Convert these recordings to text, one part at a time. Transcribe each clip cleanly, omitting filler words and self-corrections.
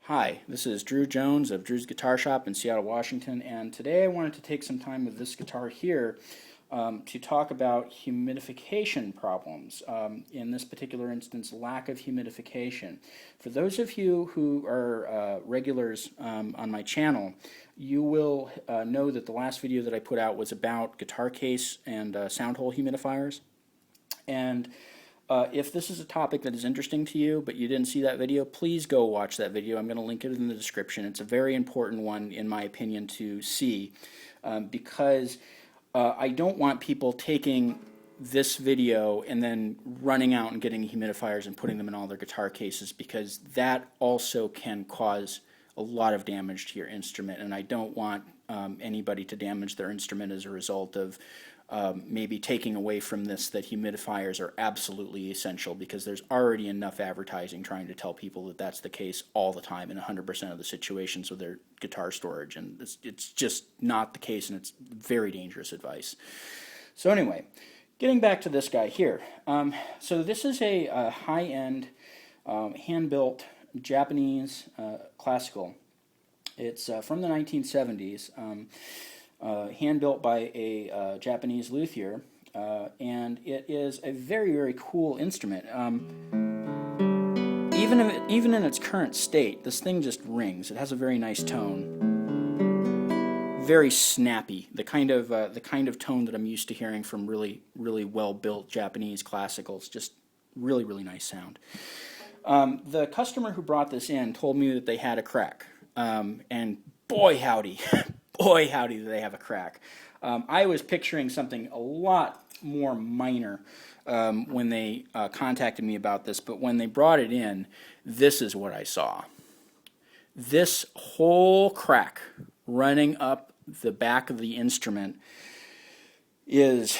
Hi, this is Drew Jones of Drew's Guitar Shop in Seattle, Washington, and today I wanted to take some time with this guitar here to talk about humidification problems. In this particular instance, lack of humidification. For those of you who are regulars on my channel, you will know that the last video that I put out was about guitar case and sound hole humidifiers. And if this is a topic that is interesting to you, but you didn't see that video, please go watch that video. I'm going to link it in the description. It's a very important one, in my opinion, to see because I don't want people taking this video and then running out and getting humidifiers and putting them in all their guitar cases, because that also can cause a lot of damage to your instrument, and I don't want anybody to damage their instrument as a result of maybe taking away from this that humidifiers are absolutely essential, because there's already enough advertising trying to tell people that that's the case all the time in 100% of the situations with their guitar storage, and it's just not the case, and it's very dangerous advice. So anyway, getting back to this guy here. So this is a high-end hand-built Japanese classical. It's from the 1970s. Hand-built by a Japanese luthier, and it is a very, very cool instrument. Even in its current state, this thing just rings. It has a very nice tone, very snappy, the kind of tone that I'm used to hearing from really, really well-built Japanese classicals. Just really, really nice sound. The customer who brought this in told me that they had a crack, and boy howdy. Boy, howdy, do they have a crack. I was picturing something a lot more minor when they contacted me about this, but when they brought it in, this is what I saw. This whole crack running up the back of the instrument is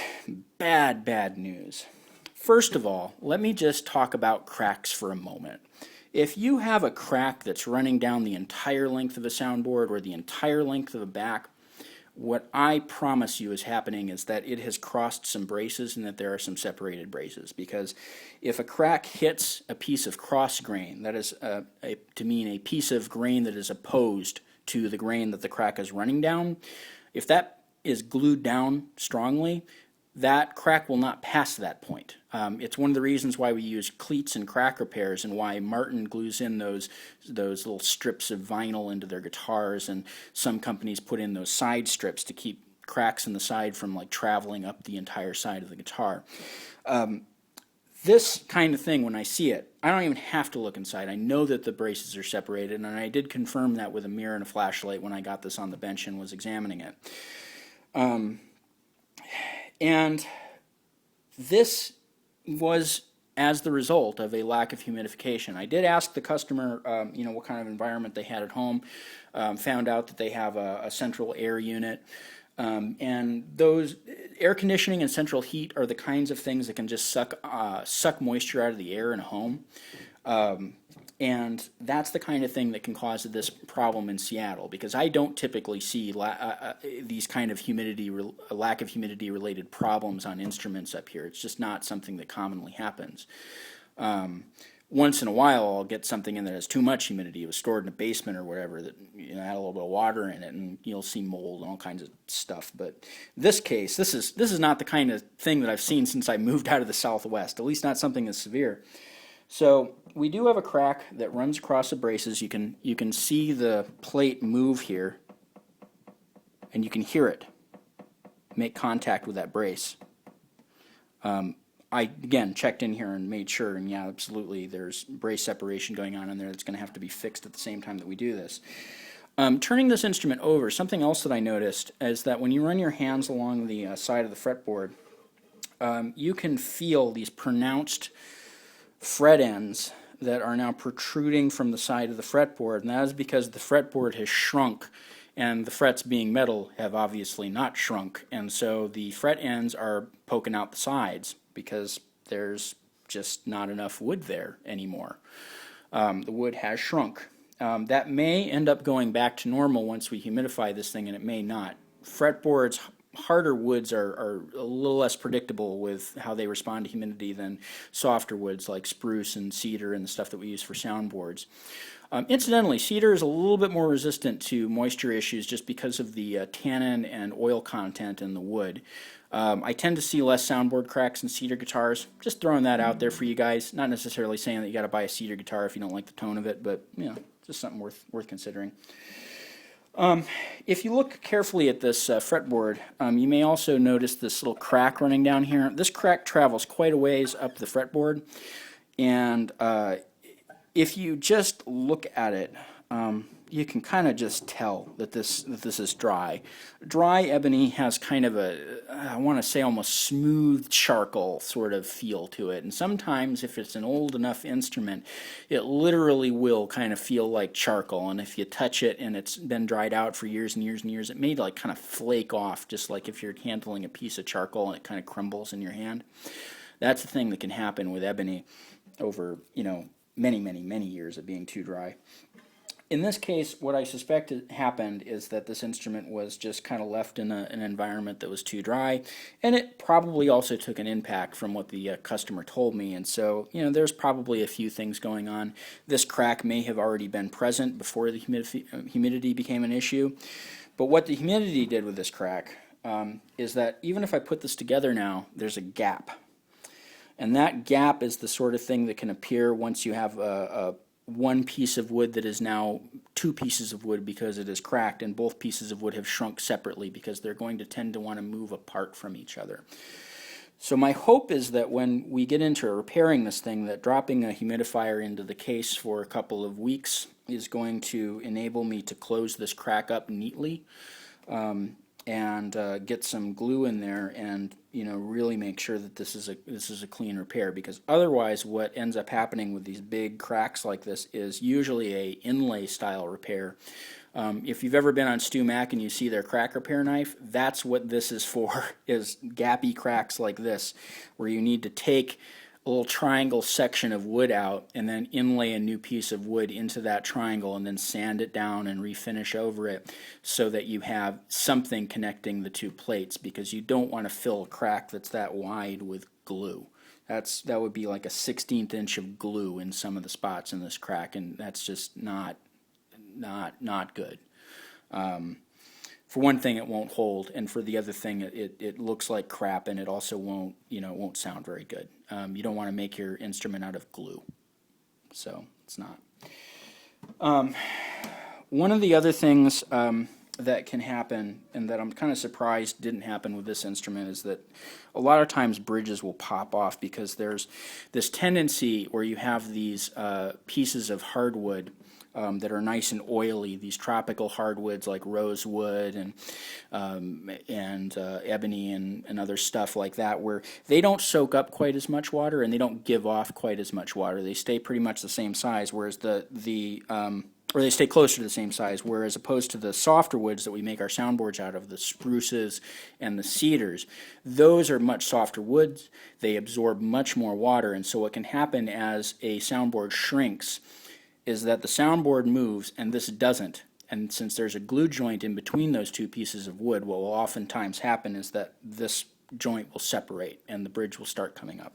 bad, bad news. First of all, let me just talk about cracks for a moment. If you have a crack that's running down the entire length of a soundboard or the entire length of the back, what I promise you is happening is that it has crossed some braces and that there are some separated braces. Because if a crack hits a piece of cross grain, that is to mean a piece of grain that is opposed to the grain that the crack is running down, if that is glued down strongly, that crack will not pass that point. It's one of the reasons why we use cleats and crack repairs, and why Martin glues in those little strips of vinyl into their guitars, and some companies put in those side strips to keep cracks in the side from like traveling up the entire side of the guitar. This kind of thing, when I see it, I don't even have to look inside. I know that the braces are separated, and I did confirm that with a mirror and a flashlight when I got this on the bench and was examining it. And this was as the result of a lack of humidification. I did ask the customer, what kind of environment they had at home. Found out that they have a central air unit. And those air conditioning and central heat are the kinds of things that can just suck moisture out of the air in a home. And that's the kind of thing that can cause this problem in Seattle, because I don't typically see these kind of lack of humidity related problems on instruments up here. It's just not something that commonly happens. Once in a while I'll get something in that has too much humidity. It was stored in a basement or whatever that had a little bit of water in it, and you'll see mold and all kinds of stuff. But this case, this is not the kind of thing that I've seen since I moved out of the Southwest, at least not something as severe. So we do have a crack that runs across the braces. You can see the plate move here, and you can hear it make contact with that brace. I again checked in here and made sure, and yeah, absolutely, there's brace separation going on in there that's going to have to be fixed at the same time that we do this. Turning this instrument over, something else that I noticed is that when you run your hands along the side of the fretboard, you can feel these pronounced fret ends that are now protruding from the side of the fretboard, and that is because the fretboard has shrunk, and the frets, being metal, have obviously not shrunk, and so the fret ends are poking out the sides because there's just not enough wood there anymore. The wood has shrunk. That may end up going back to normal once we humidify this thing, and it may not. Fretboards harder woods are a little less predictable with how they respond to humidity than softer woods like spruce and cedar and the stuff that we use for soundboards. Incidentally, cedar is a little bit more resistant to moisture issues just because of the tannin and oil content in the wood. I tend to see less soundboard cracks in cedar guitars. Just throwing that out there for you guys. Not necessarily saying that you got to buy a cedar guitar if you don't like the tone of it, but you know, just something worth considering. If you look carefully at this fretboard, you may also notice this little crack running down here. This crack travels quite a ways up the fretboard, and if you just look at it, you can kind of just tell that this is dry. Dry ebony has kind of a, I want to say almost smooth charcoal sort of feel to it, and sometimes if it's an old enough instrument, it literally will kind of feel like charcoal, and if you touch it and it's been dried out for years and years and years, it may like kind of flake off, just like if you're handling a piece of charcoal and it kind of crumbles in your hand. That's the thing that can happen with ebony over, you know, many years of being too dry. In this case, what I suspect happened is that this instrument was just kind of left in an environment that was too dry, and it probably also took an impact from what the customer told me, and so, you know, there's probably a few things going on. This crack may have already been present before the humidity became an issue, but what the humidity did with this crack is that even if I put this together now, there's a gap. And that gap is the sort of thing that can appear once you have one piece of wood that is now two pieces of wood because it is cracked, and both pieces of wood have shrunk separately because they're going to tend to want to move apart from each other. So my hope is that when we get into repairing this thing, that dropping a humidifier into the case for a couple of weeks is going to enable me to close this crack up neatly, and get some glue in there, and you know, really make sure that this is a clean repair, because otherwise what ends up happening with these big cracks like this is usually a inlay style repair. If you've ever been on Stu Mac and you see their crack repair knife, that's what this is for, is gappy cracks like this, where you need to take a little triangle section of wood out and then inlay a new piece of wood into that triangle and then sand it down and refinish over it so that you have something connecting the two plates, because you don't want to fill a crack that's that wide with glue. That would be like a 1/16 inch of glue in some of the spots in this crack, and that's just not good. For one thing, it won't hold, and for the other thing, it looks like crap, and it also won't sound very good. You don't want to make your instrument out of glue, so it's not. One of the other things that can happen, and that I'm kind of surprised didn't happen with this instrument, is that a lot of times bridges will pop off because there's this tendency where you have these pieces of hardwood that are nice and oily, these tropical hardwoods like rosewood and ebony and other stuff like that, where they don't soak up quite as much water and they don't give off quite as much water. They stay pretty much the same size, whereas or they stay closer to the same size, whereas opposed to the softer woods that we make our soundboards out of, the spruces and the cedars, those are much softer woods. They absorb much more water, and so what can happen as a soundboard shrinks is that the soundboard moves and this doesn't. And since there's a glue joint in between those two pieces of wood, what will oftentimes happen is that this joint will separate and the bridge will start coming up.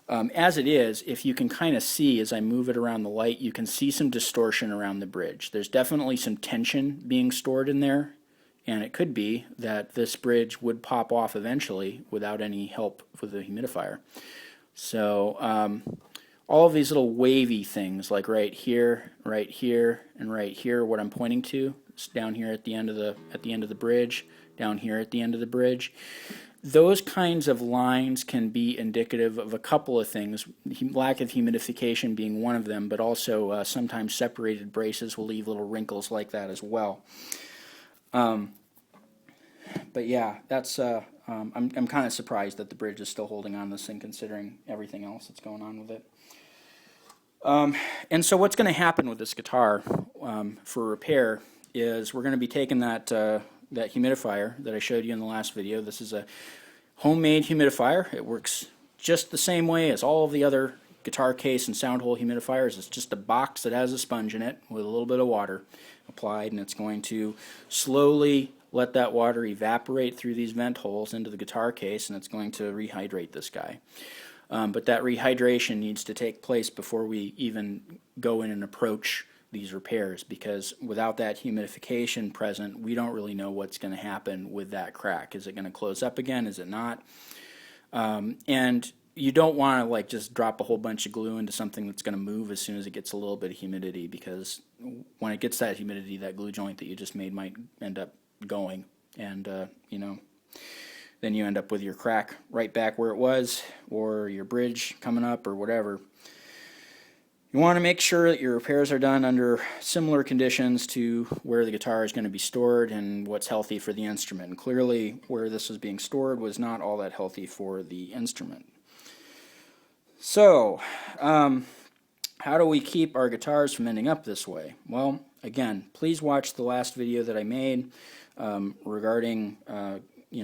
As it is, if you can kind of see as I move it around the light, you can see some distortion around the bridge. There's definitely some tension being stored in there, and it could be that this bridge would pop off eventually without any help with the humidifier. So all of these little wavy things, like right here, and right here, what I'm pointing to, it's down here at the end of the bridge, down here at the end of the bridge. Those kinds of lines can be indicative of a couple of things, lack of humidification being one of them, but also sometimes separated braces will leave little wrinkles like that as well. But yeah, that's I'm kind of surprised that the bridge is still holding on this thing, considering everything else that's going on with it. And so what's going to happen with this guitar for repair is we're going to be taking that humidifier that I showed you in the last video. This is a homemade humidifier. It works just the same way as all of the other guitar case and sound hole humidifiers. It's just a box that has a sponge in it with a little bit of water applied, and it's going to slowly let that water evaporate through these vent holes into the guitar case, and it's going to rehydrate this guy. But that rehydration needs to take place before we even go in and approach these repairs, because without that humidification present, we don't really know what's going to happen with that crack. Is it going to close up again? Is it not? And you don't want to like just drop a whole bunch of glue into something that's going to move as soon as it gets a little bit of humidity, because when it gets that humidity, that glue joint that you just made might end up going, and then you end up with your crack right back where it was, or your bridge coming up, or whatever. You want to make sure that your repairs are done under similar conditions to where the guitar is going to be stored and what's healthy for the instrument. And clearly, where this was being stored was not all that healthy for the instrument. So, how do we keep our guitars from ending up this way? Well, again, please watch the last video that I made regarding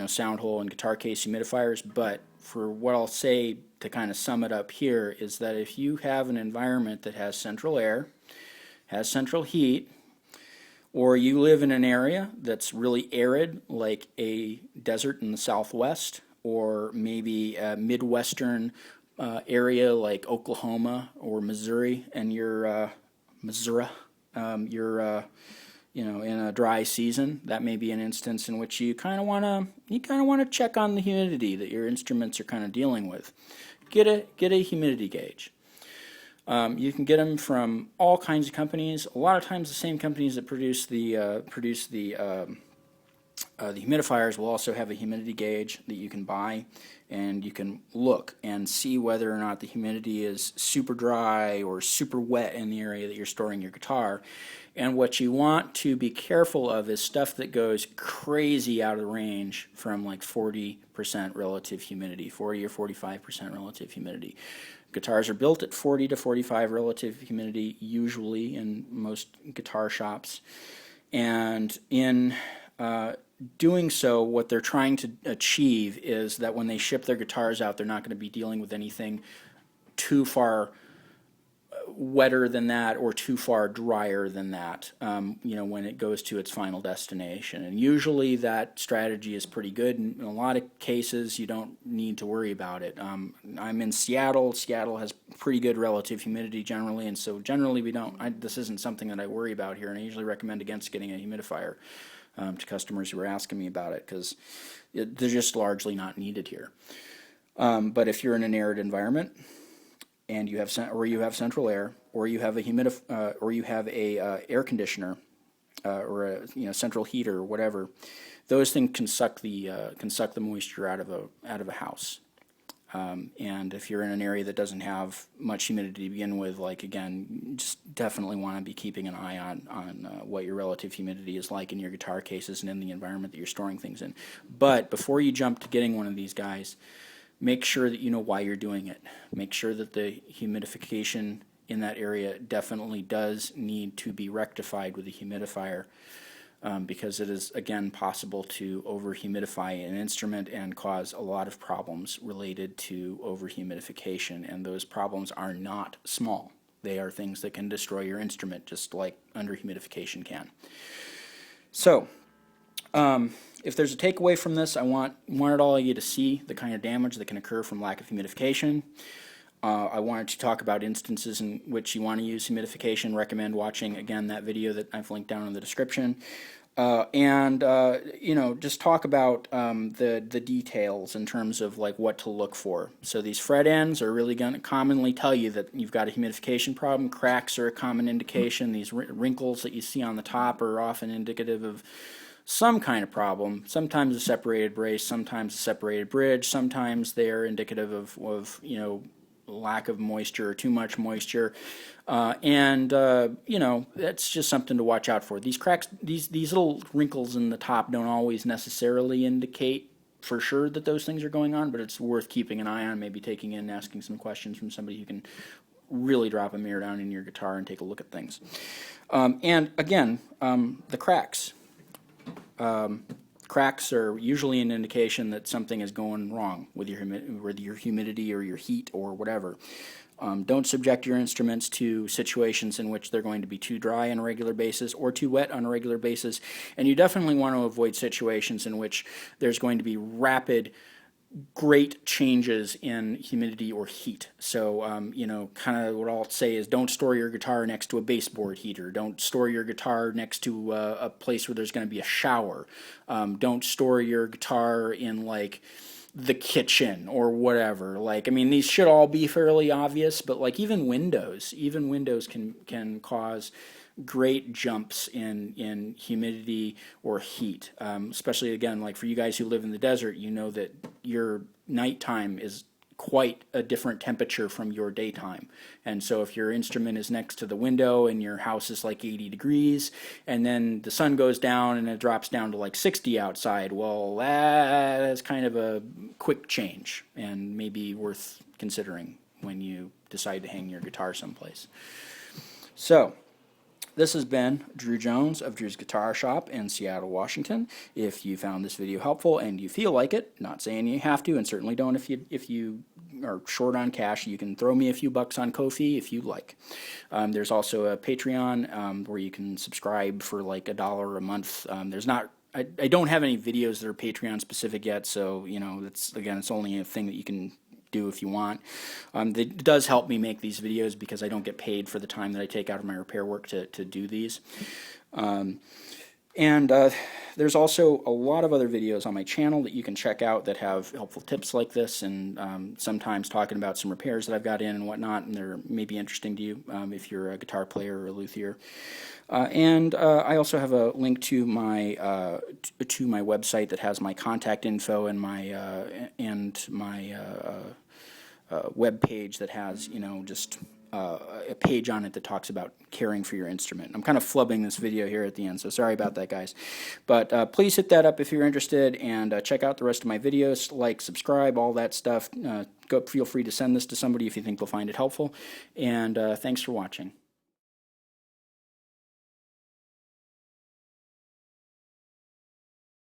sound hole and guitar case humidifiers. But for what I'll say to kind of sum it up here is that if you have an environment that has central air, has central heat, or you live in an area that's really arid, like a desert in the southwest, or maybe a midwestern area like Oklahoma or Missouri, and you're in a dry season, that may be an instance in which you kind of want to check on the humidity that your instruments are kind of dealing with. Get a humidity gauge. You can get them from all kinds of companies. A lot of times, the same companies that produce the humidifiers will also have a humidity gauge that you can buy, and you can look and see whether or not the humidity is super dry or super wet in the area that you're storing your guitar. And what you want to be careful of is stuff that goes crazy out of the range from like 40% relative humidity, 40 or 45% relative humidity. Guitars are built at 40 to 45 relative humidity usually in most guitar shops, and in doing so, what they're trying to achieve is that when they ship their guitars out, they're not going to be dealing with anything too far wetter than that or too far drier than that, when it goes to its final destination. And usually that strategy is pretty good. In a lot of cases, you don't need to worry about it. I'm in Seattle. Seattle has pretty good relative humidity generally, and so generally this isn't something that I worry about here, and I usually recommend against getting a humidifier to customers who are asking me about it, because they're just largely not needed here. But if you're in an arid environment, and you have central air, or you have a air conditioner, or a central heater or whatever, those things can suck the moisture out of a house. And if you're in an area that doesn't have much humidity to begin with, like again, just definitely want to be keeping an eye on what your relative humidity is like in your guitar cases and in the environment that you're storing things in. But before you jump to getting one of these guys, make sure that you know why you're doing it. Make sure that the humidification in that area definitely does need to be rectified with a humidifier, because it is, again, possible to over-humidify an instrument and cause a lot of problems related to over-humidification, and those problems are not small. They are things that can destroy your instrument, just like under-humidification can. So, if there's a takeaway from this, I wanted all of you to see the kind of damage that can occur from lack of humidification. I wanted to talk about instances in which you want to use humidification. Recommend watching, again, that video that I've linked down in the description. Just talk about the details in terms of like what to look for. So these fret ends are really going to commonly tell you that you've got a humidification problem. Cracks are a common indication. These wrinkles that you see on the top are often indicative of some kind of problem. Sometimes a separated brace, sometimes a separated bridge, sometimes they're indicative of lack of moisture or too much moisture, that's just something to watch out for. These cracks, these little wrinkles in the top don't always necessarily indicate for sure that those things are going on, but it's worth keeping an eye on, maybe taking in and asking some questions from somebody who can really drop a mirror down in your guitar and take a look at things. And again, the cracks. Cracks are usually an indication that something is going wrong with your humidity or your heat or whatever. Don't subject your instruments to situations in which they're going to be too dry on a regular basis or too wet on a regular basis. And you definitely want to avoid situations in which there's going to be rapid, great changes in humidity or heat. So, you know, kind of what I'll say is don't store your guitar next to a baseboard heater. Don't store your guitar next to a place where there's going to be a shower. Don't store your guitar in, like, the kitchen or whatever. Like, I mean, these should all be fairly obvious, but like even windows can cause great jumps in humidity or heat. Especially again, like for you guys who live in the desert, you know that your nighttime is quite a different temperature from your daytime. And so if your instrument is next to the window and your house is like 80 degrees and then the sun goes down and it drops down to like 60 outside, well, that's kind of a quick change and maybe worth considering when you decide to hang your guitar someplace. So this has been Drew Jones of Drew's Guitar Shop in Seattle, Washington. If you found this video helpful and you feel like it, not saying you have to, and certainly don't if you are short on cash, you can throw me a few bucks on Ko-fi if you'd like. There's also a Patreon where you can subscribe for like $1 a month. There's not I don't have any videos that are Patreon specific yet, so you know it's only a thing that you can do if you want. It does help me make these videos because I don't get paid for the time that I take out of my repair work to do these. There's also a lot of other videos on my channel that you can check out that have helpful tips like this, and sometimes talking about some repairs that I've got in and whatnot, and they're maybe interesting to you if you're a guitar player or a luthier. I also have a link to my website that has my contact info and my web page that has, you know, just a page on it that talks about caring for your instrument. I'm kind of flubbing this video here at the end, so sorry about that, guys. But please hit that up if you're interested, and check out the rest of my videos. Like, subscribe, all that stuff. Feel free to send this to somebody if you think they'll find it helpful. And thanks for watching.